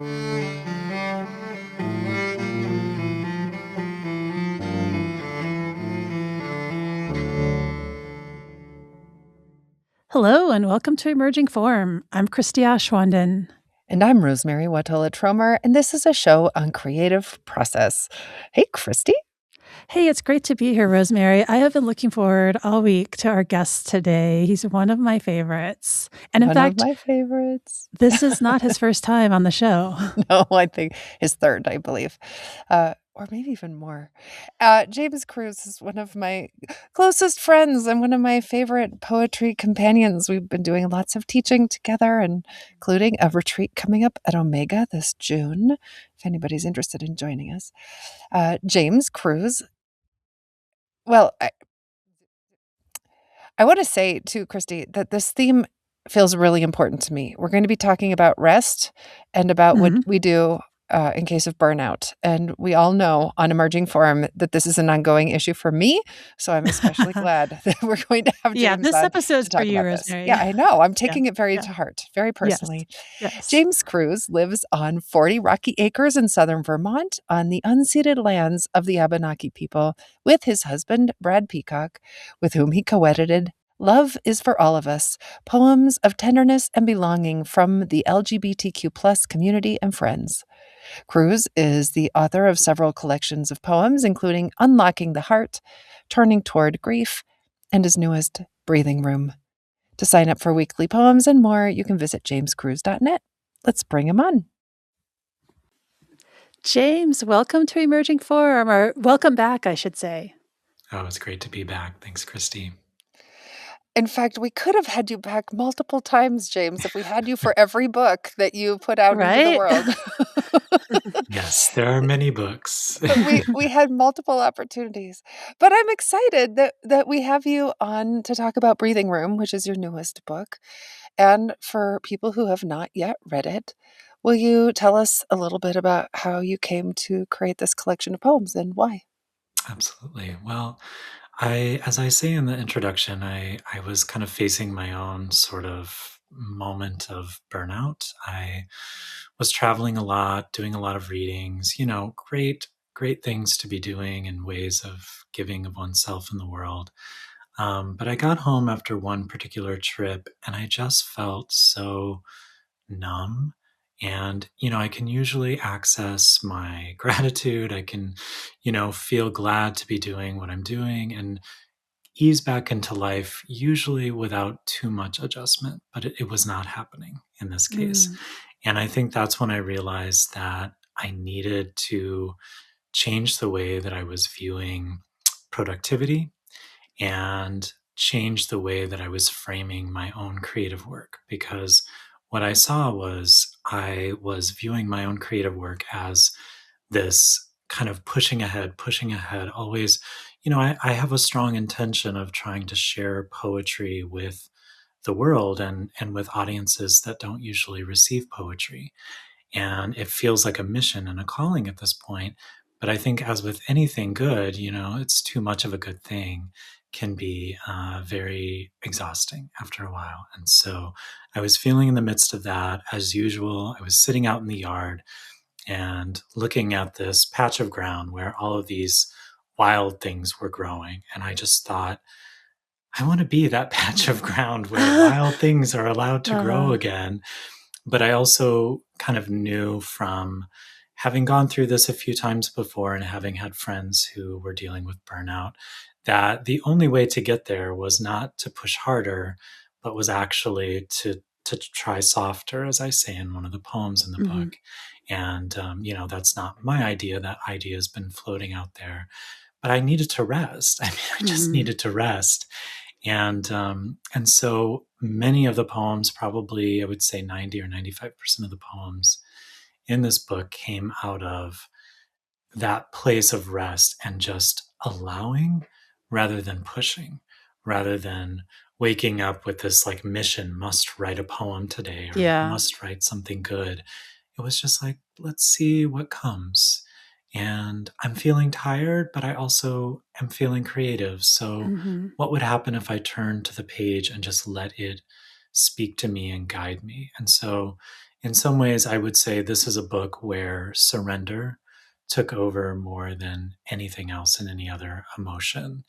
Hello and welcome to Emerging Form. I'm Christy Ashwanden. And I'm Rosemary Watola-Tromer, and this is a show on creative process. Hey, Christy. Hey, it's great to be here, Rosemary. I have been looking forward all week to our guest today. He's one of my favorites. And in fact, one of my favorites. This is not his first time on the show. No, I think his third, I believe. Or maybe even more. James Cruz is one of my closest friends and one of my favorite poetry companions. We've been doing lots of teaching together, including a retreat coming up at Omega this June, if anybody's interested in joining us. James Cruz. Well, I want to say too, Christy, that this theme feels really important to me. We're going to be talking about rest and about what we do in case of burnout. And we all know on Emerging Forum that this is an ongoing issue for me. So I'm especially glad that we're going to have James Yeah, this on episode's to talk for you, about this. Rosemary. Yeah, I know. I'm taking it very to heart, very personally. Yes. James Cruz lives on 40 rocky acres in Southern Vermont on the unceded lands of the Abenaki people with his husband, Brad Peacock, with whom he co-edited Love is for All of Us, Poems of Tenderness and Belonging from the LGBTQ Community and Friends. Cruz is the author of several collections of poems, including Unlocking the Heart, Turning Toward Grief, and his newest, Breathing Room. To sign up for weekly poems and more, you can visit jamescruz.net. Let's bring him on. James, welcome to Emerging Forum, or welcome back, I should say. Oh, it's great to be back. Thanks, Christy. In fact, we could have had you back multiple times, James, if we had you for every book that you put out into the world. Yes, there are many books. we had multiple opportunities. But I'm excited that we have you on to talk about Breathing Room, which is your newest book. And for people who have not yet read it, will you tell us a little bit about how you came to create this collection of poems and why? Absolutely. Well, as I say in the introduction, I was kind of facing my own sort of moment of burnout. I was traveling a lot, doing a lot of readings, great things to be doing and ways of giving of oneself in the world. But I got home after one particular trip and I just felt so numb. And, I can usually access my gratitude. I can, feel glad to be doing what I'm doing and ease back into life, usually without too much adjustment. But it was not happening in this case. And I think that's when I realized that I needed to change the way that I was viewing productivity and change the way that I was framing my own creative work, because what I saw was I was viewing my own creative work as this kind of pushing ahead, always, I have a strong intention of trying to share poetry with the world and with audiences that don't usually receive poetry. And it feels like a mission and a calling at this point. But I think as with anything good, it's too much of a good thing can be very exhausting after a while. And so I was feeling in the midst of that. As usual, I was sitting out in the yard and looking at this patch of ground where all of these wild things were growing. And I just thought, I want to be that patch of ground where wild things are allowed to grow again. But I also kind of knew from having gone through this a few times before and having had friends who were dealing with burnout, that the only way to get there was not to push harder, but was actually to try softer, as I say in one of the poems in the book. And, that's not my idea. That idea has been floating out there. But I needed to rest. I just needed to rest. And so many of the poems, probably I would say 90 or 95% of the poems in this book came out of that place of rest and just allowing rather than pushing, rather than waking up with this like mission, must write a poem today or must write something good. It was just like, let's see what comes. And I'm feeling tired, but I also am feeling creative. So what would happen if I turned to the page and just let it speak to me and guide me? And so in some ways, I would say this is a book where surrender took over more than anything else in any other emotion,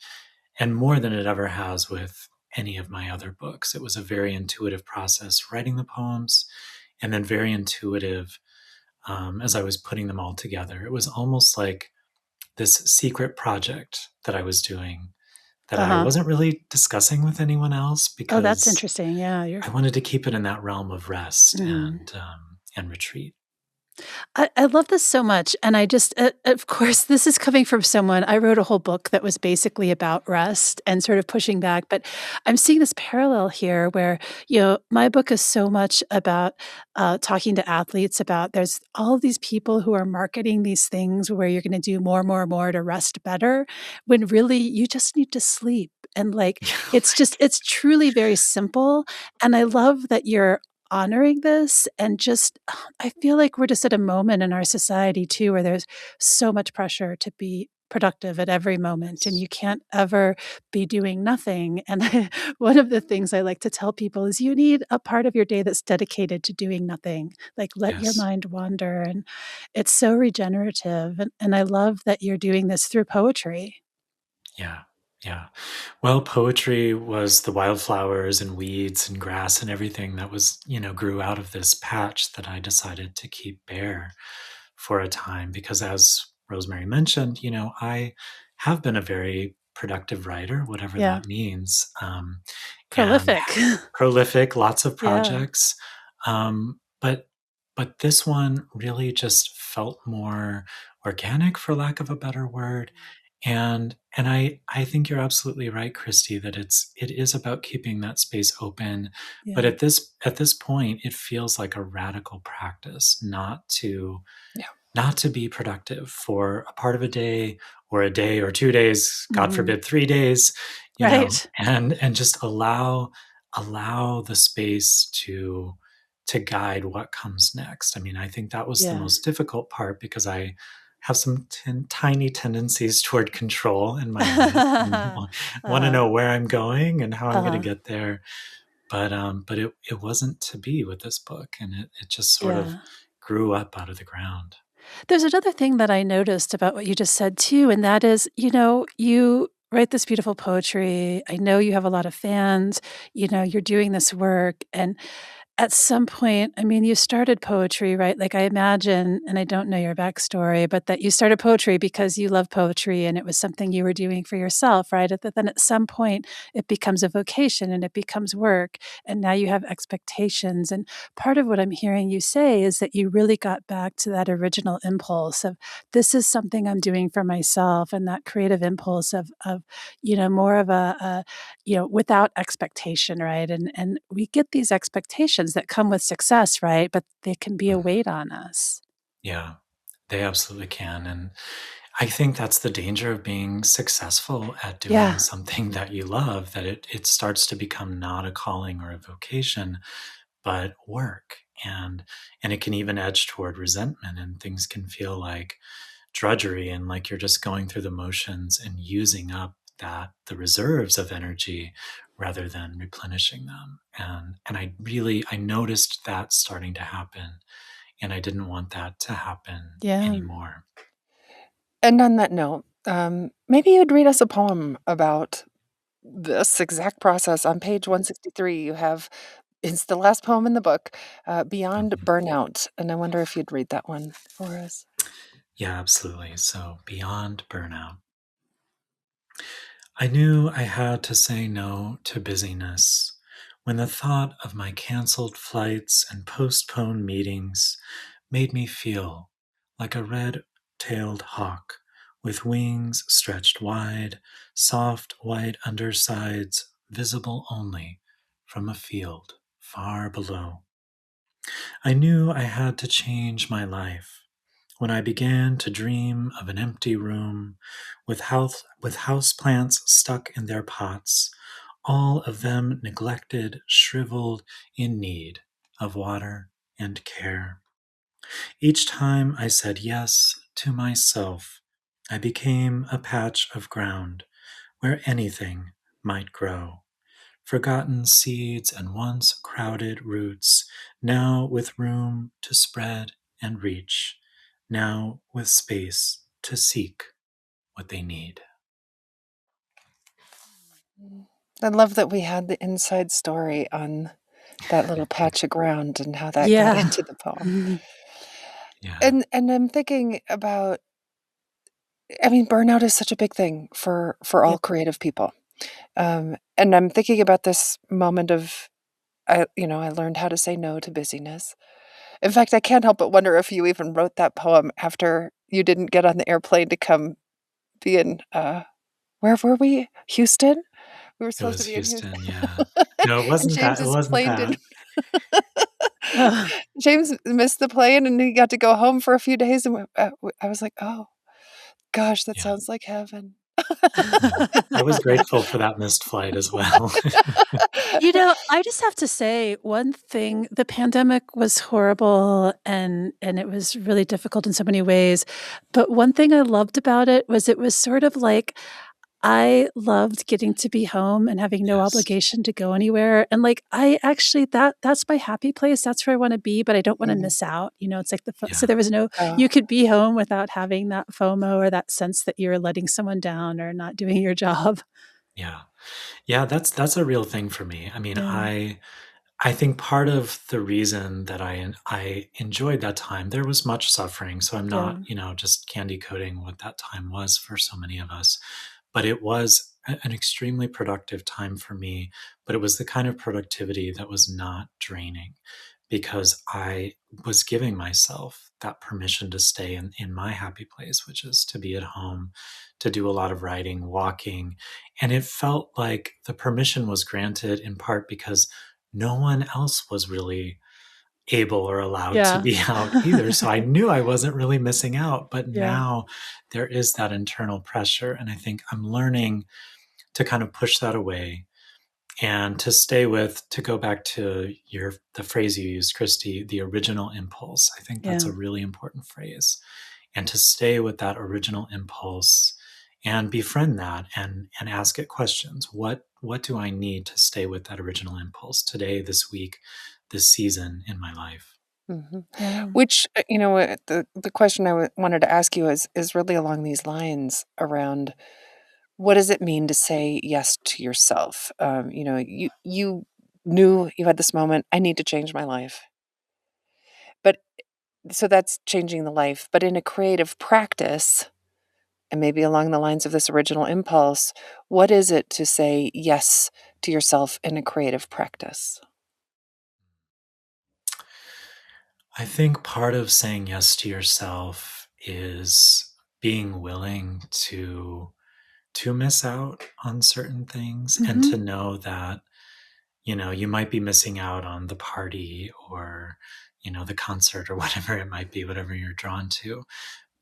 and more than it ever has with any of my other books. It was a very intuitive process writing the poems, and then very intuitive as I was putting them all together. It was almost like this secret project that I was doing that I Uh-huh. wasn't really discussing with anyone else Oh, that's because interesting. Yeah, I wanted to keep it in that realm of rest mhm. and retreat. I love this so much, and I just of course, this is coming from someone I wrote a whole book that was basically about rest and sort of pushing back, but I'm seeing this parallel here where, my book is so much about, talking to athletes about there's all of these people who are marketing these things where you're gonna do more, more, more to rest better, when really you just need to sleep, and, like, Yeah, it's just right. it's truly very simple, and I love that you're honoring this and just I feel like we're just at a moment in our society too where there's so much pressure to be productive at every moment and Yes. you can't ever be doing nothing. And one of the things I like to tell people is you need a part of your day that's dedicated to doing nothing. Like let your Yes. mind wander. And it's so regenerative. And I love that you're doing this through poetry. Yeah. Yeah. Well, poetry was the wildflowers and weeds and grass and everything that grew out of this patch that I decided to keep bare for a time because, as Rosemary mentioned, I have been a very productive writer, whatever Yeah. that means, and Prolific. prolific, lots of Yeah. projects. But this one really just felt more organic, for lack of a better word. And I think you're absolutely right, Christy, that it is about keeping that space open. But Yeah. at this point, it feels like a radical practice Yeah. not to be productive for a part of a day or 2 days, God Mhm. forbid 3 days, Right. and just allow the space to guide what comes next. I mean, I think that was the Yeah. most difficult part because I have some tiny tendencies toward control in my life and want to Uh-huh. know where I'm going and how I'm going to Uh-huh. get there. But it wasn't to be with this book, and it just sort of Yeah. grew up out of the ground. There's another thing that I noticed about what you just said too, and that is, you write this beautiful poetry. I know you have a lot of fans, you're doing this work, and at some point, I mean, you started poetry, right? Like, I imagine, and I don't know your backstory, but that you started poetry because you love poetry and it was something you were doing for yourself, right? But then at some point, it becomes a vocation and it becomes work. And now you have expectations. And part of what I'm hearing you say is that you really got back to that original impulse of this is something I'm doing for myself, and that creative impulse of more of without expectation, right? And we get these expectations that come with success, right? But they can be a Mhm. weight on us. Yeah, they absolutely can. And I think that's the danger of being successful at doing Yeah. something that you love, that it starts to become not a calling or a vocation, but work. And it can even edge toward resentment, and things can feel like drudgery and like you're just going through the motions and using up the reserves of energy rather than replenishing them. And I noticed that starting to happen, and I didn't want that to happen Yeah. anymore. And on that note, maybe you'd read us a poem about this exact process. On page 163, you have it's the last poem in the book, Beyond Mhm. Burnout. And I wonder if you'd read that one for us. Yeah, absolutely. So, beyond burnout. I knew I had to say no to busyness when the thought of my canceled flights and postponed meetings made me feel like a red tailed hawk with wings stretched wide, soft white undersides visible only from a field far below. I knew I had to change my life when I began to dream of an empty room with houseplants stuck in their pots, all of them neglected, shriveled, in need of water and care. Each time I said yes to myself, I became a patch of ground where anything might grow, forgotten seeds and once crowded roots, now with room to spread and reach, now with space to seek what they need. I love that we had the inside story on that little patch of ground and how that got Yeah. into the poem. Mhm. Yeah. And I'm thinking about, I mean, burnout is such a big thing for Yeah. all creative people. And I'm thinking about this moment of, I learned how to say no to busyness. In fact, I can't help but wonder if you even wrote that poem after you didn't get on the airplane to come be in, where were we? Houston? We were It supposed to was be in Houston. Houston, yeah. No, it And wasn't that, it James's wasn't plane that. didn't James missed the plane, and he got to go home for a few days, and I was like, "Oh, gosh, that Yeah, sounds like heaven." yeah. I was grateful for that missed flight as well. I just have to say one thing, the pandemic was horrible and it was really difficult in so many ways, but one thing I loved about it was sort of like I loved getting to be home and having no Yes. obligation to go anywhere, and, like, I actually that's my happy place, that's where I wanna be, but I don't wanna Mhm. miss out, it's like so Yeah, there was no Oh, you could be home without having that FOMO or that sense that you're letting someone down or not doing your job. yeah. Yeah, that's a real thing for me. I mean, Yeah, I think part of the reason that I enjoyed that time, there was much suffering, so I'm yeah, not, just candy coating what that time was for so many of us. But it was an extremely productive time for me, but it was the kind of productivity that was not draining because I was giving myself that permission to stay in my happy place, which is to be at home, to do a lot of writing, walking. And it felt like the permission was granted in part because no one else was really able or allowed to yeah. be out either. So I knew I wasn't really missing out, but Yeah, now there is that internal pressure. And I think I'm learning to kind of push that away and to stay with, to go back to the phrase you used, Christy, the original impulse. I think that's yeah, a really important phrase. And to stay with that original impulse and befriend that and ask it questions. What do I need to stay with that original impulse today, this week, this season in my life? mhm. yeah, Which, the question I wanted to ask you is really along these lines around what does it mean to say yes to yourself? You knew you had this moment, "I need to change my life." But so that's changing the life, but in a creative practice, and maybe along the lines of this original impulse, what is it to say yes to yourself in a creative practice? I think part of saying yes to yourself is being willing to miss out on certain things and mhm, to know that you might be missing out on the party or the concert or whatever it might be, whatever you're drawn to,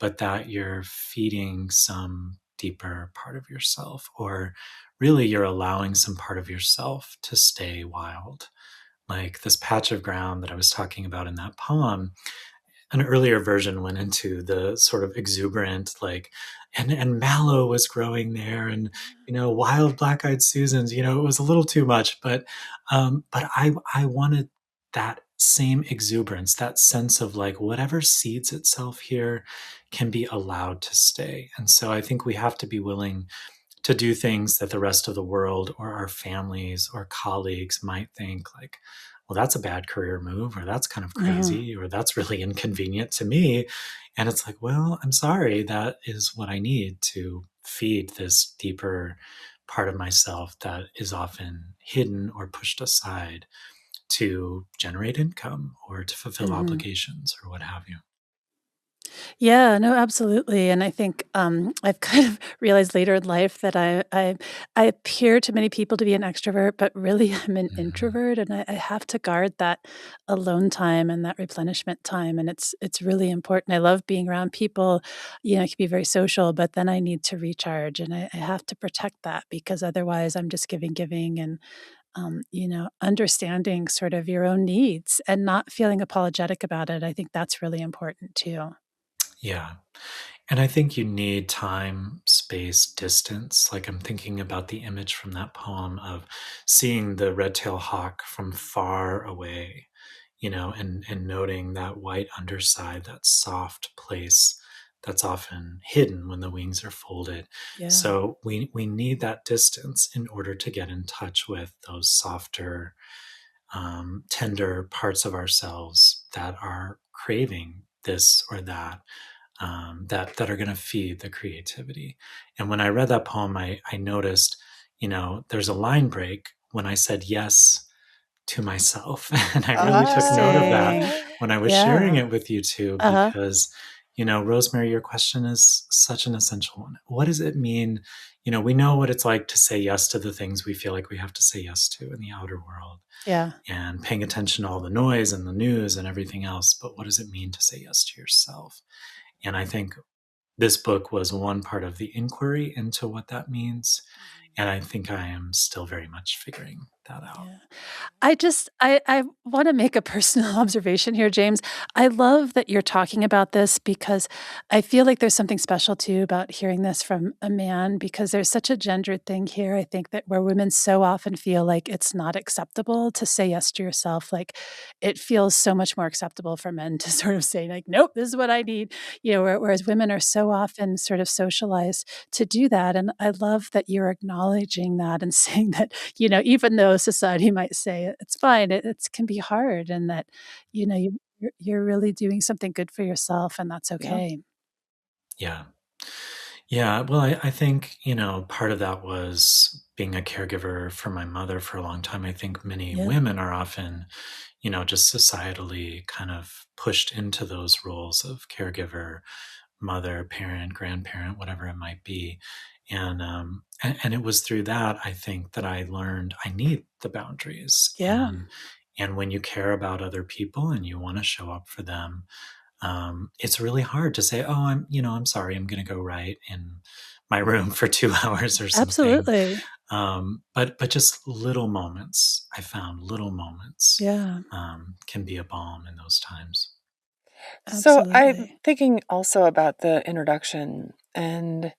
but that you're feeding some deeper part of yourself, or really you're allowing some part of yourself to stay wild. Like this patch of ground that I was talking about in that poem, an earlier version went into the sort of exuberant, like, and mallow was growing there, and wild black-eyed Susans. It was a little too much, but I wanted that same exuberance, that sense of like whatever seeds itself here can be allowed to stay. And so I think we have to be willing to do things that the rest of the world or our families or colleagues might think like, well, that's a bad career move, or that's kind of uh-huh, crazy, or that's really inconvenient to me. And it's like, well, I'm sorry, that is what I need to feed this deeper part of myself that is often hidden or pushed aside to generate income or to fulfill mhm. obligations or what have you. Yeah, no, absolutely, and I think, I've kind of realized later in life that I appear to many people to be an extrovert, but really I'm an Mhm. introvert, and I have to guard that alone time and that replenishment time, and it's really important. I love being around people, I can be very social, but then I need to recharge, and I have to protect that because otherwise I'm just giving, and, understanding sort of your own needs and not feeling apologetic about it, I think that's really important too. Yeah. And I think you need time, space, distance. Like I'm thinking about the image from that poem of seeing the red-tailed hawk from far away, and noting that white underside, that soft place that's often hidden when the wings are folded. Yeah. So we need that distance in order to get in touch with those softer, tender parts of ourselves that are craving this or that, that are going to feed the creativity. And when I read that poem, I noticed, there's a line break when I said yes to myself. And I really took note of that Interesting. Ah. when I was sharing Yeah. it with you too, Uh-huh. because, Rosemary, your question is such an essential one. What does it mean? We know what it's like to say yes to the things we feel like we have to say yes to in the outer world, Yeah. and paying attention to all the noise and the news and everything else. But what does it mean to say yes to yourself? And I think this book was one part of the inquiry into what that means. And I think I am still very much figuring that out. Yeah. I wanna make a personal observation here, James. I love that you're talking about this because I feel like there's something special too about hearing this from a man because there's such a gendered thing here, I think that where women so often feel like it's not acceptable to say yes to yourself, like, it feels so much more acceptable for men to sort of say like, "Nope, this is what I need," whereas women are so often sort of socialized to do that, and I love that you're acknowledging that and saying that even though society might say it's fine, it can be hard and that, you're really doing something good for yourself and that's Yeah. okay. Yeah. Yeah. Well, I think, part of that was being a caregiver for my mother for a long time. I think many Yeah. women are often, just societally kind of pushed into those roles of caregiver, mother, parent, grandparent, whatever it might be. And it was through that, I think, that I learned I need the boundaries. Yeah. And when you care about other people and you want to show up for them, it's really hard to say, "Oh, I'm sorry, I'm going to go write in my room for 2 hours or something." Absolutely. But just little moments, I found little moments, Yeah. can be a balm in those times. So I'm Absolutely. thinking also about the introduction and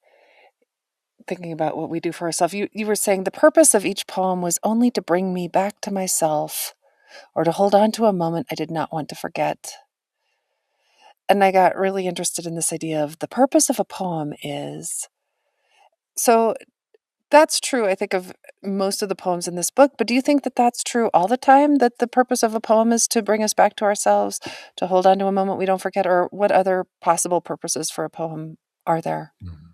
thinking about what we do for ourselves. You were saying the purpose of each poem was only to bring me back to myself or to hold on to a moment I did not want to forget. And I got really interested in this idea of the purpose of a poem is so that's true, I think, of most of the poems in this book, but do you think that that's true all the time, that the purpose of a poem is to bring us back to ourselves, to hold on to a moment we don't forget, or what other possible purposes for a poem are there? Mhm.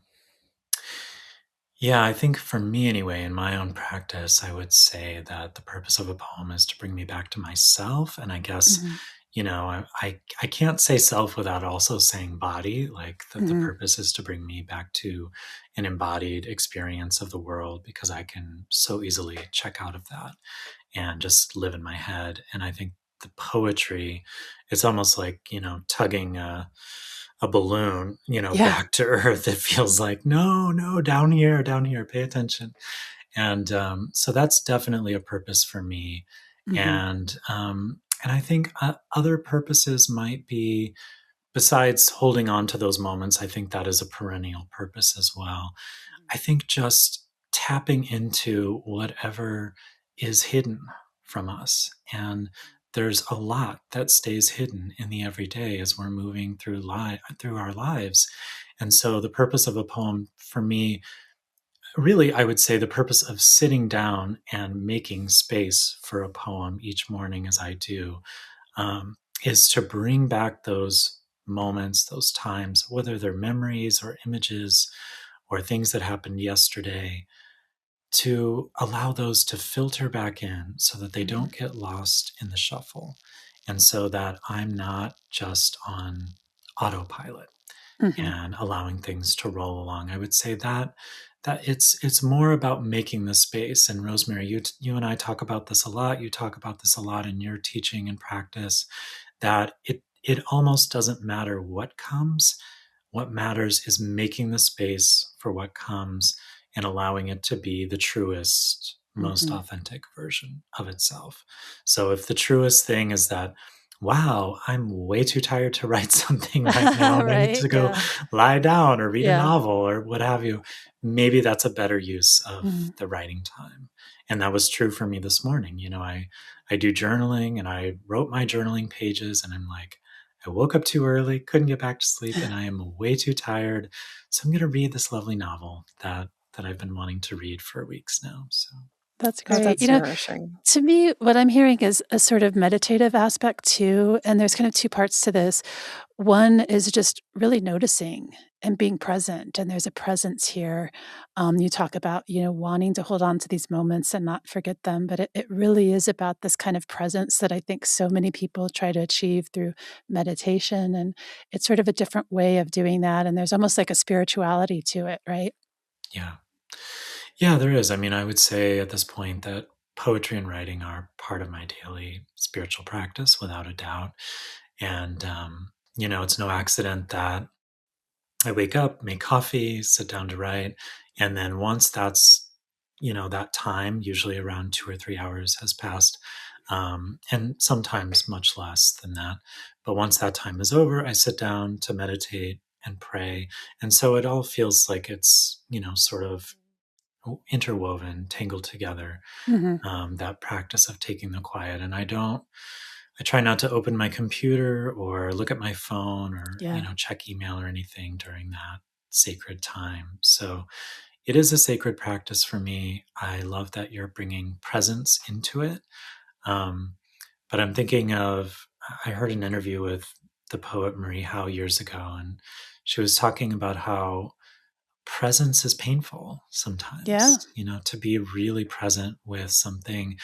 Yeah, I think for me anyway, in my own practice, I would say that the purpose of a poem is to bring me back to myself. And I guess, Mhm. I can't say self without also saying body, like that the Mhm. purpose is to bring me back to an embodied experience of the world because I can so easily check out of that and just live in my head. And I think the poetry, it's almost like, tugging a balloon, Yeah. back to earth. It feels like, no, no, down here, pay attention. And so that's definitely a purpose for me. Mhm. And I think other purposes might be, besides holding on to those moments, I think that is a perennial purpose as well. I think just tapping into whatever is hidden from us. And there's a lot that stays hidden in the everyday as we're moving through our lives. And so the purpose of a poem for me, really, I would say the purpose of sitting down and making space for a poem each morning as I do, is to bring back those moments, those times, whether they're memories or images or things that happened yesterday, to allow those to filter back in so that they Mhm. don't get lost in the shuffle. And so that I'm not just on autopilot Mhm. and allowing things to roll along. I would say that it's more about making the space. And Rosemary, you and I talk about this a lot. You talk about this a lot in your teaching and practice, that it almost doesn't matter what comes. What matters is making the space for what comes and allowing it to be the truest, most Mhm. authentic version of itself. So if the truest thing is that wow, I'm way too tired to write something right now and I need Right? to go Yeah. lie down or read a Yeah. novel or what have you. Maybe that's a better use of Mhm. the writing time. And that was true for me this morning. I do journaling and I wrote my journaling pages and I'm like, I woke up too early, couldn't get back to sleep, and I am way too tired. So I'm going to read this lovely novel that I've been wanting to read for weeks now. So That's Oh, great. that's nourishing. To me, what I'm hearing is a sort of meditative aspect too, and there's kind of 2 parts to this. One is just really noticing and being present, and there's a presence here. You talk about, wanting to hold on to these moments and not forget them, but it really is about this kind of presence that I think so many people try to achieve through meditation, and it's sort of a different way of doing that, and there's almost like a spirituality to it, right? yeah. Yeah, there is. I mean, I would say at this point that poetry and writing are part of my daily spiritual practice without a doubt. And, it's no accident that I wake up, make coffee, sit down to write. And then once that time, usually around 2 or 3 hours has passed, and sometimes much less than that. But once that time is over, I sit down to meditate and pray. And so it all feels like it's, sort of interwoven, tangled together, Mhm. that practice of taking the quiet. And I try not to open my computer or look at my phone or, Yeah. check email or anything during that sacred time. So it is a sacred practice for me. I love that you're bringing presence into it. Um, but I'm thinking I heard an interview with the poet Marie Howe years ago, and she was talking about how presence is painful Yeah. sometimes, to be really present with something,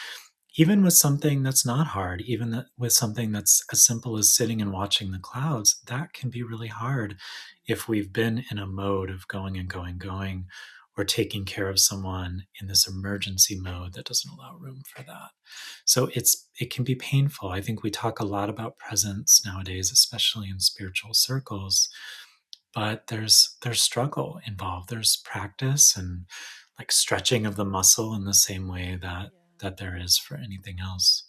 even with something that's not hard, even with something that's as simple as sitting and watching the clouds. That can be really hard if we've been in a mode of going and going, going, or taking care of someone in this emergency mode that doesn't allow room for that. So it can be painful. I think we talk a lot about presence nowadays, especially in spiritual circles, but there's struggle involved. There's practice and like stretching of the muscle in the same way that there is for anything else.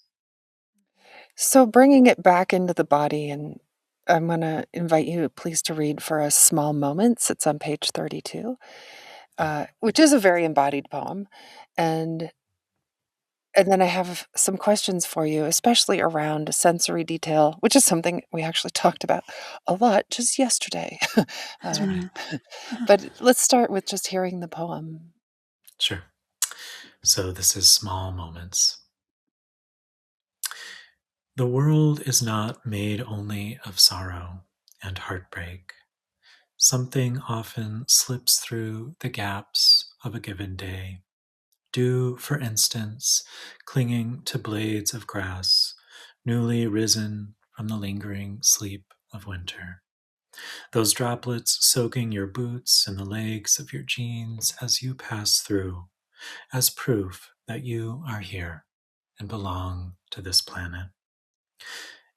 So bringing it back into the body, and I'm gonna invite you, please, to read for us Small Moments. It's on page 32, Yeah. which is a very embodied poem. And and then I have some questions for you, especially around sensory detail, which is something we actually talked about a lot just yesterday. That's Uh, right. Mhm. but let's start with just hearing the poem. Sure. So this is Small Moments. The world is not made only of sorrow and heartbreak. Something often slips through the gaps of a given day. Dew, for instance, clinging to blades of grass, newly risen from the lingering sleep of winter. Those droplets soaking your boots and the legs of your jeans as you pass through, as proof that you are here and belong to this planet.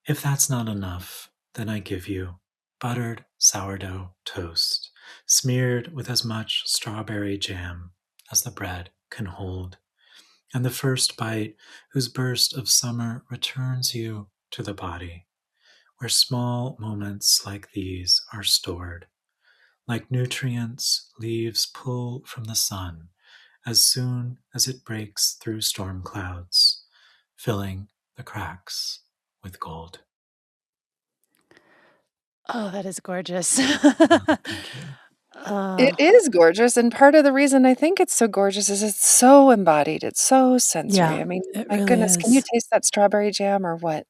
If that's not enough, then I give you buttered sourdough toast, smeared with as much strawberry jam as the bread can hold, and the first bite whose burst of summer returns you to the body, where small moments like these are stored, like nutrients leaves pull from the sun as soon as it breaks through storm clouds, filling the cracks with gold. Oh, that is gorgeous. Thank you. It Oh, is gorgeous, and part of the reason I think it's so gorgeous is it's so embodied, it's so sensory. yeah, I mean, it my really goodness, can you is. taste that strawberry jam or what?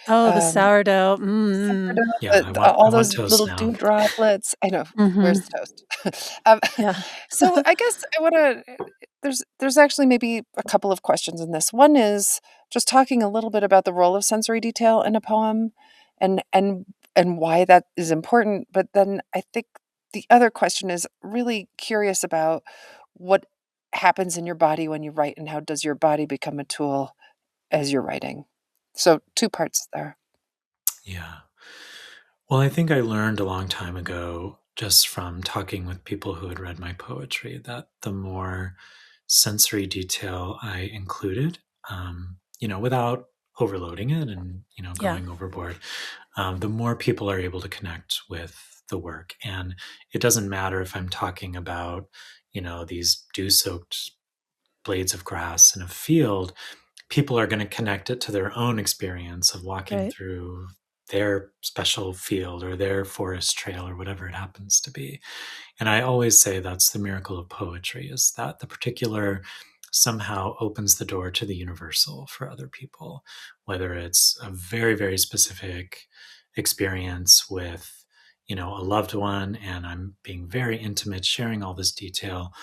Oh, the Um, sourdough. sourdough, Yeah, I all want those toast little now. dew droplets. I know, where's Mhm. the toast? Um, Yeah. so I guess I wanna there's actually maybe a couple of questions in this. One is just talking a little bit about the role of sensory detail in a poem and and and why that is important, but then I think the other question is really curious about what happens in your body when you write, and how does your body become a tool as you're writing? So 2 parts there. Yeah. Well, I think I learned a long time ago, just from talking with people who had read my poetry, that the more sensory detail I included, without overloading it and, Yeah. going overboard, the more people are able to connect with the work. And it doesn't matter if I'm talking about, these dew-soaked blades of grass in a field, people are going to connect it to their own experience of walking Right. through their special field or their forest trail or whatever it happens to be. And I always say that's the miracle of poetry, is that the particular somehow opens the door to the universal for other people, whether it's a very, very specific experience with, a loved one, and I'm being very intimate, sharing all this detail,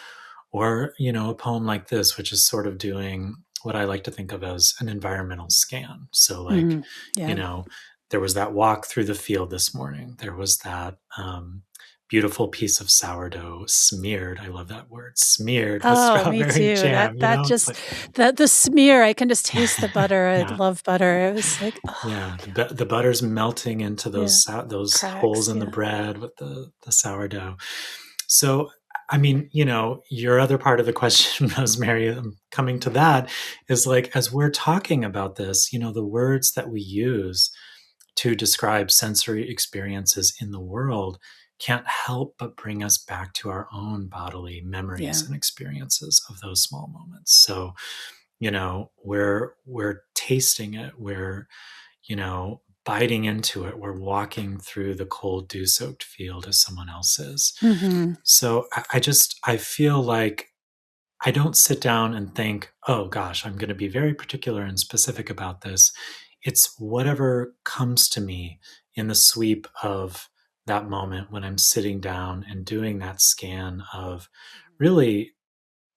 or, a poem like this, which is sort of doing what I like to think of as an environmental scan. So, like, Mhm. you Yeah. know, there was that walk through the field this morning. There was that beautiful piece of sourdough smeared. I love that word, smeared with Oh, me strawberry too. jam. That It's just like, the smear, I can just taste the butter. I yeah, love butter. It was like, oh, yeah. The butter's melting into yeah, those holes cracks. in the Yeah. bread with the sourdough. So, I mean, your other part of the question, Rosemary, coming to that, is like, as we're talking about this, the words that we use to describe sensory experiences in the world can't help but bring us back to our own bodily memories Yeah. and experiences of those small moments. So, we're tasting it, we're, biting into it, we're walking through the cold dew-soaked field as someone else is. Mhm. So I feel like I don't sit down and think, oh gosh, I'm going to be very particular and specific about this. It's whatever comes to me in the sweep of that moment when I'm sitting down and doing that scan of, really,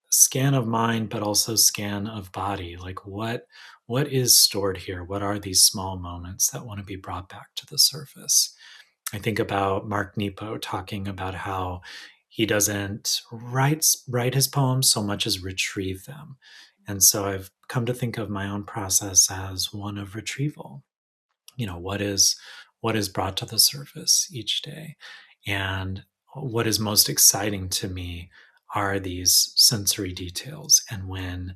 scan of mind, but also scan of body. Like, what is stored here? What are these small moments that want to be brought back to the surface? I think about Mark Nepo talking about how he doesn't write his poems so much as retrieve them. And so I've come to think of my own process as one of retrieval. What is brought to the surface each day. And what is most exciting to me are these sensory details. And when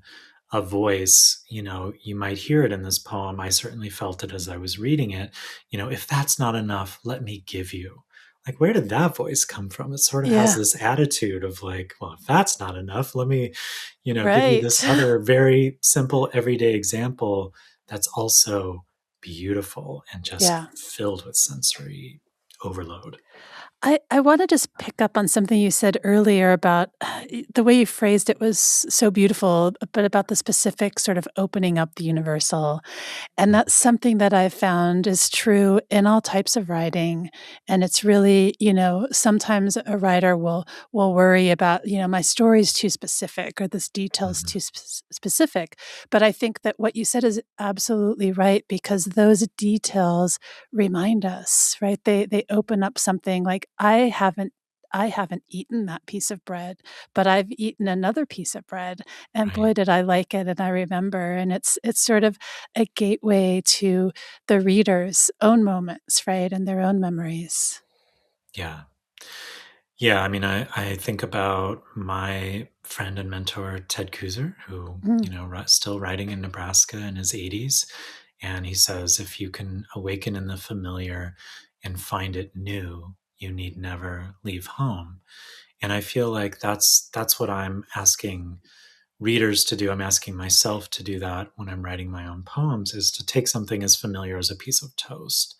a voice, you might hear it in this poem, I certainly felt it as I was reading it, if that's not enough, let me give you. Like, where did that voice come from? It sort of has Yeah. this attitude of like, well, if that's not enough, let me, give you Right. this other very simple everyday example that's also beautiful and just Yeah. filled with sensory overload. I wanna just pick up on something you said earlier about the way you phrased it was so beautiful, but about the specific sort of opening up the universal. And Mm, that's something that I've found is true in all types of writing, and it's really, sometimes a writer will worry about, "My story's too specific or this detail's mhm, too specific," but I think that what you said is absolutely right because those details remind us, right? They open up something like, I haven't eaten that piece of bread, but I've eaten another piece of bread, and right. boy, did I like it, and I remember, and it's sort of a gateway to the reader's own moments, right, and their own memories. Yeah. Yeah, I mean, I think about my friend and mentor, Ted Kuzer, who, Mm, still writing in Nebraska in his 80s. And he says, if you can awaken in the familiar and find it new, you need never leave home. And I feel like that's what I'm asking readers to do. I'm asking myself to do that when I'm writing my own poems, is to take something as familiar as a piece of toast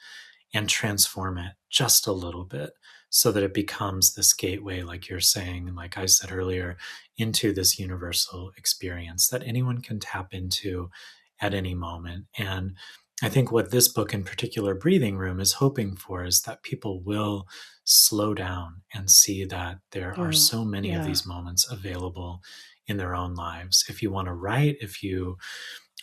and transform it just a little bit so that it becomes this gateway, like you're saying, and like I said earlier, into this universal experience that anyone can tap into at any moment. And I think what this book in particular, Breathing Room, is hoping for is that people will slow down and see that there are oh, so many of yeah. these moments available in their own lives. If you want to write, if you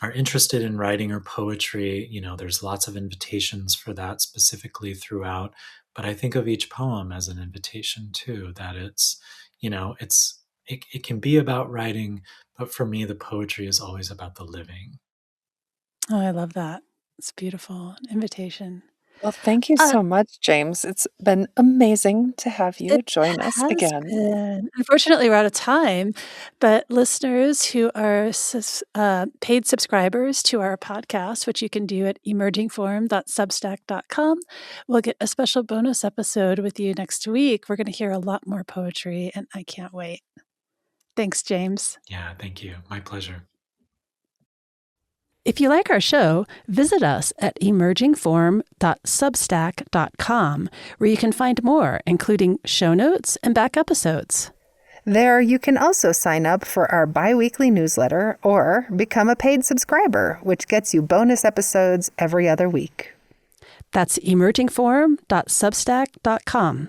are interested in writing or poetry, there's lots of invitations for that specifically throughout. But I think of each poem as an invitation too, that it's, it can be about writing, but for me, the poetry is always about the living. Oh, I love that. It's beautiful. An invitation. Well, thank you Uh, so much, James. It's been amazing to have you it join us has again. been. Unfortunately, we're out of time, but listeners who are paid subscribers to our podcast, which you can do at emergingform.substack.com, will get a special bonus episode with you next week. We're going to hear a lot more poetry, and I can't wait. Thanks, James. Yeah, thank you. My pleasure. If you like our show, visit us at emergingform.substack.com, where you can find more, including show notes and back episodes. There, you can also sign up for our bi-weekly newsletter or become a paid subscriber, which gets you bonus episodes every other week. That's emergingform.substack.com.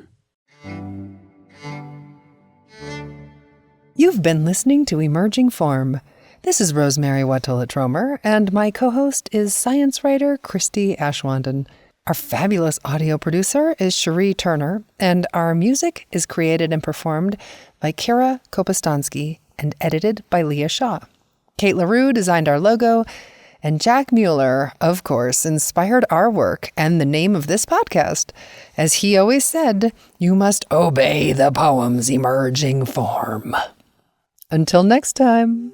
You've been listening to Emerging Form. This is Rosemary Watola-Tromer, and my co-host is science writer Christy Ashwanden. Our fabulous audio producer is Cherie Turner, and our music is created and performed by Kira Kopostansky and edited by Leah Shaw. Kate LaRue designed our logo, and Jack Mueller, of course, inspired our work and the name of this podcast. As he always said, you must obey the poem's emerging form. Until next time.